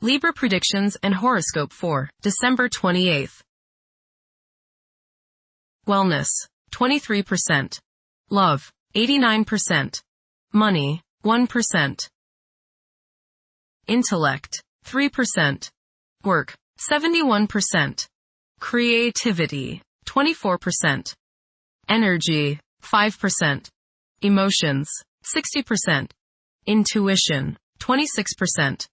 Libra predictions and horoscope for December 28th. Wellness, 23%. Love, 89%. Money, 1%. Intellect, 3%. Work, 71%. Creativity, 24%. Energy, 5%. Emotions, 60%. Intuition, 26%.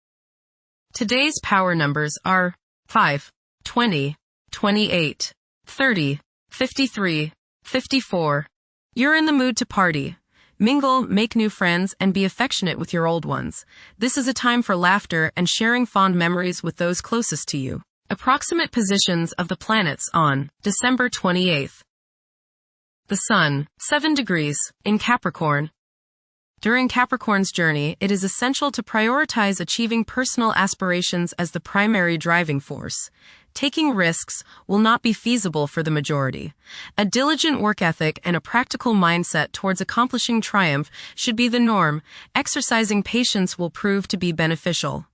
Today's power numbers are 5, 20, 28, 30, 53, 54. You're in the mood to party. Mingle, make new friends, and be affectionate with your old ones. This is a time for laughter and sharing fond memories with those closest to you. Approximate positions of the planets on December 28th. The Sun, 7 degrees, in Capricorn. During Capricorn's journey, it is essential to prioritize achieving personal aspirations as the primary driving force. Taking risks will not be feasible for the majority. A diligent work ethic and a practical mindset towards accomplishing triumph should be the norm. Exercising patience will prove to be beneficial.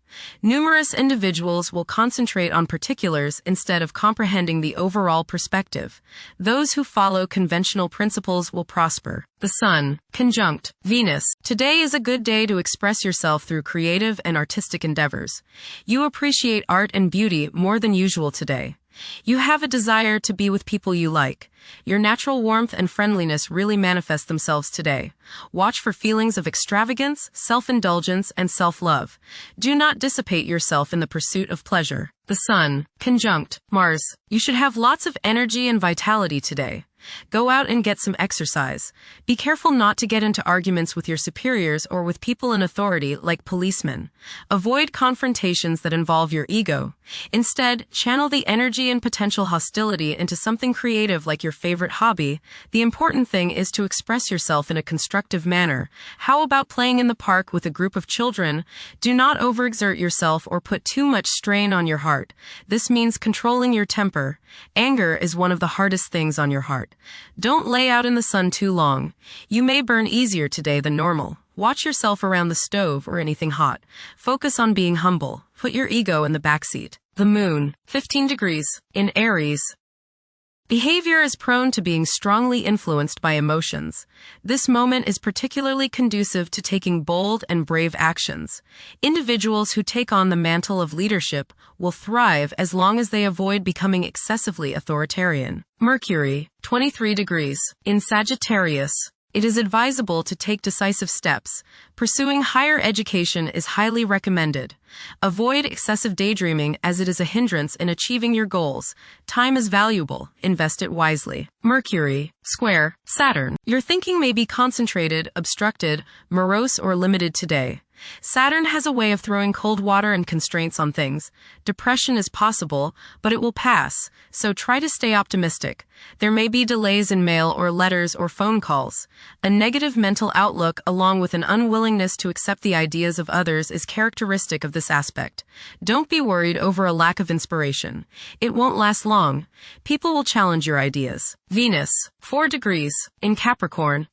Numerous individuals will concentrate on particulars instead of comprehending the overall perspective. Those who follow conventional principles will prosper. The Sun, conjunct Venus. Today is a good day to express yourself through creative and artistic endeavors. You appreciate art and beauty more than usual today. You have a desire to be with people you like. Your natural warmth and friendliness really manifest themselves today. Watch for feelings of extravagance, self-indulgence, and self-love. Do not dissipate yourself in the pursuit of pleasure. The Sun, conjunct Mars. You should have lots of energy and vitality today. Go out and get some exercise. Be careful not to get into arguments with your superiors or with people in authority like policemen. Avoid confrontations that involve your ego. Instead, channel the energy and potential hostility into something creative like your favorite hobby. The important thing is to express yourself in a constructive manner. How about playing in the park with a group of children? Do not overexert yourself or put too much strain on your heart. This means controlling your temper. Anger is one of the hardest things on your heart. Don't lay out in the sun too long. You may burn easier today than normal. Watch yourself around the stove or anything hot. Focus on being humble. Put your ego in the backseat. The Moon, 15 degrees, in Aries. Behavior is prone to being strongly influenced by emotions. This moment is particularly conducive to taking bold and brave actions. Individuals who take on the mantle of leadership will thrive as long as they avoid becoming excessively authoritarian. Mercury, 23 degrees, in Sagittarius. It is advisable to take decisive steps. Pursuing higher education is highly recommended. Avoid excessive daydreaming as it is a hindrance in achieving your goals. Time is valuable. Invest it wisely. Mercury, square Saturn. Your thinking may be concentrated, obstructed, morose, or limited today. Saturn has a way of throwing cold water and constraints on things. Depression is possible, but it will pass, so try to stay optimistic. There may be delays in mail or letters or phone calls. A negative mental outlook along with an unwillingness to accept the ideas of others is characteristic of this aspect. Don't be worried over a lack of inspiration. It won't last long. People will challenge your ideas. Venus, 4 degrees, in Capricorn.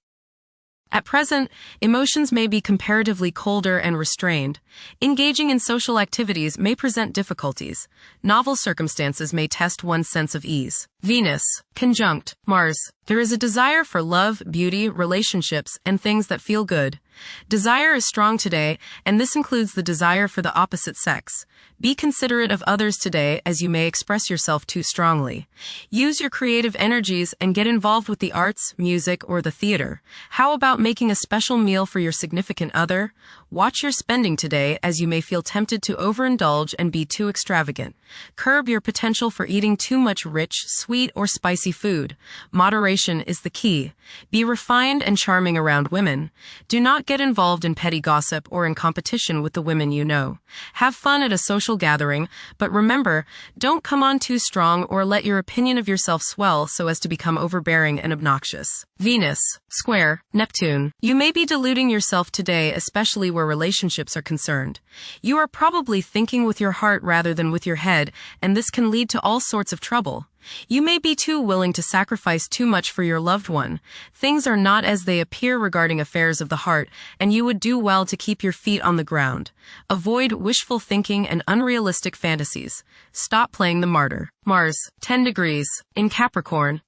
At present, emotions may be comparatively colder and restrained. Engaging in social activities may present difficulties. Novel circumstances may test one's sense of ease. Venus, conjunct Mars. There is a desire for love, beauty, relationships, and things that feel good. Desire is strong today, and this includes the desire for the opposite sex. Be considerate of others today as you may express yourself too strongly. Use your creative energies and get involved with the arts, music, or the theater. How about making a special meal for your significant other? Watch your spending today as you may feel tempted to overindulge and be too extravagant. Curb your potential for eating too much rich, sweet, or spicy food. Moderation is the key. Be refined and charming around women. Do not get involved in petty gossip or in competition with the women you know. Have fun at a social gathering, but remember, don't come on too strong or let your opinion of yourself swell so as to become overbearing and obnoxious. Venus, square, Neptune. You may be deluding yourself today, especially where relationships are concerned. You are probably thinking with your heart rather than with your head, and this can lead to all sorts of trouble. You may be too willing to sacrifice too much for your loved one. Things are not as they appear regarding affairs of the heart, and you would do well to keep your feet on the ground. Avoid wishful thinking and unrealistic fantasies. Stop playing the martyr. Mars, 10 degrees, in Capricorn.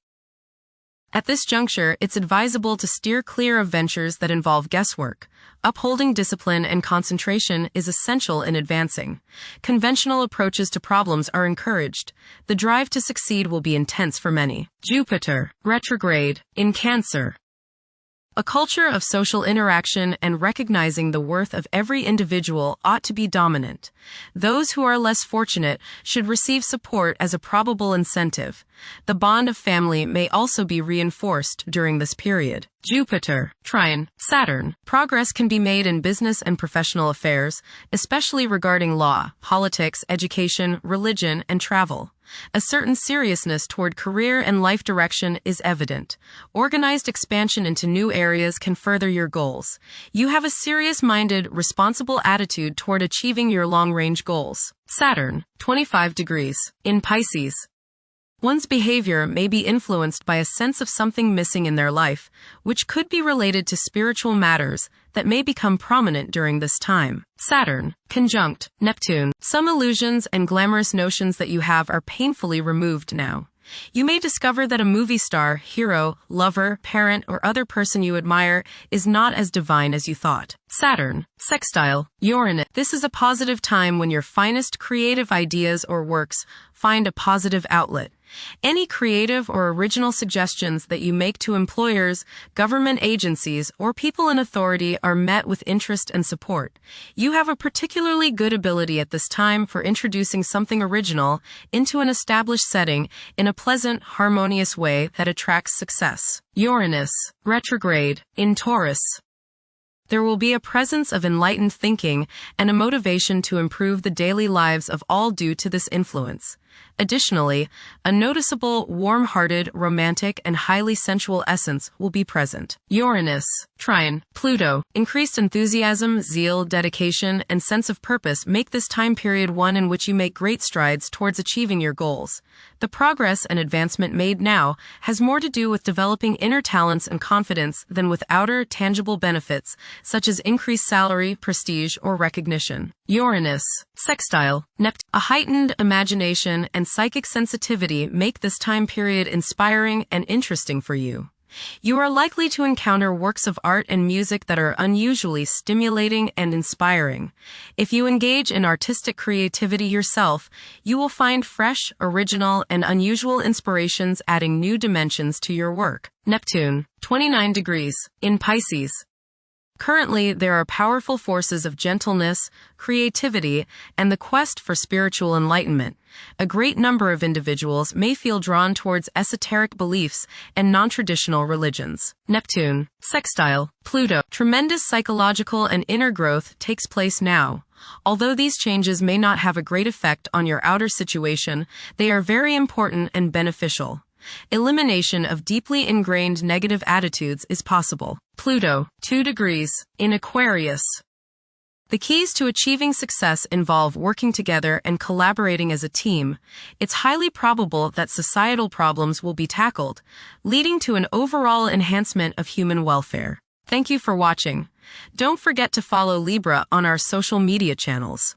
At this juncture, it's advisable to steer clear of ventures that involve guesswork. Upholding discipline and concentration is essential in advancing. Conventional approaches to problems are encouraged. The drive to succeed will be intense for many. Jupiter, retrograde, in Cancer. A culture of social interaction and recognizing the worth of every individual ought to be dominant. Those who are less fortunate should receive support as a probable incentive. The bond of family may also be reinforced during this period. Jupiter, trine, Saturn. Progress can be made in business and professional affairs, especially regarding law, politics, education, religion, and travel. A certain seriousness toward career and life direction is evident. Organized expansion into new areas can further your goals. You have a serious-minded, responsible attitude toward achieving your long-range goals. Saturn, 25 degrees, in Pisces. One's behavior may be influenced by a sense of something missing in their life, which could be related to spiritual matters that may become prominent during this time. Saturn, conjunct Neptune. Some illusions and glamorous notions that you have are painfully removed now. You may discover that a movie star, hero, lover, parent, or other person you admire is not as divine as you thought. Saturn, sextile, Uranus. This is a positive time when your finest creative ideas or works find a positive outlet. Any creative or original suggestions that you make to employers, government agencies, or people in authority are met with interest and support. You have a particularly good ability at this time for introducing something original into an established setting in a pleasant, harmonious way that attracts success. Uranus, retrograde, in Taurus. There will be a presence of enlightened thinking and a motivation to improve the daily lives of all due to this influence. Additionally, a noticeable, warm-hearted, romantic, and highly sensual essence will be present. Uranus, trine, Pluto. Increased enthusiasm, zeal, dedication, and sense of purpose make this time period one in which you make great strides towards achieving your goals. The progress and advancement made now has more to do with developing inner talents and confidence than with outer, tangible benefits, such as increased salary, prestige, or recognition. Uranus, sextile, Neptune. A heightened imagination and psychic sensitivity make this time period inspiring and interesting for you. You are likely to encounter works of art and music that are unusually stimulating and inspiring. If you engage in artistic creativity yourself, you will find fresh, original, and unusual inspirations adding new dimensions to your work. Neptune, 29 degrees, in Pisces. Currently, there are powerful forces of gentleness, creativity, and the quest for spiritual enlightenment. A great number of individuals may feel drawn towards esoteric beliefs and non-traditional religions. Neptune, sextile, Pluto. Tremendous psychological and inner growth takes place now. Although these changes may not have a great effect on your outer situation, they are very important and beneficial. Elimination of deeply ingrained negative attitudes is possible. Pluto, 2 degrees, in Aquarius. The keys to achieving success involve working together and collaborating as a team. It's highly probable that societal problems will be tackled, leading to an overall enhancement of human welfare. Thank you for watching. Don't forget to follow Libra on our social media channels.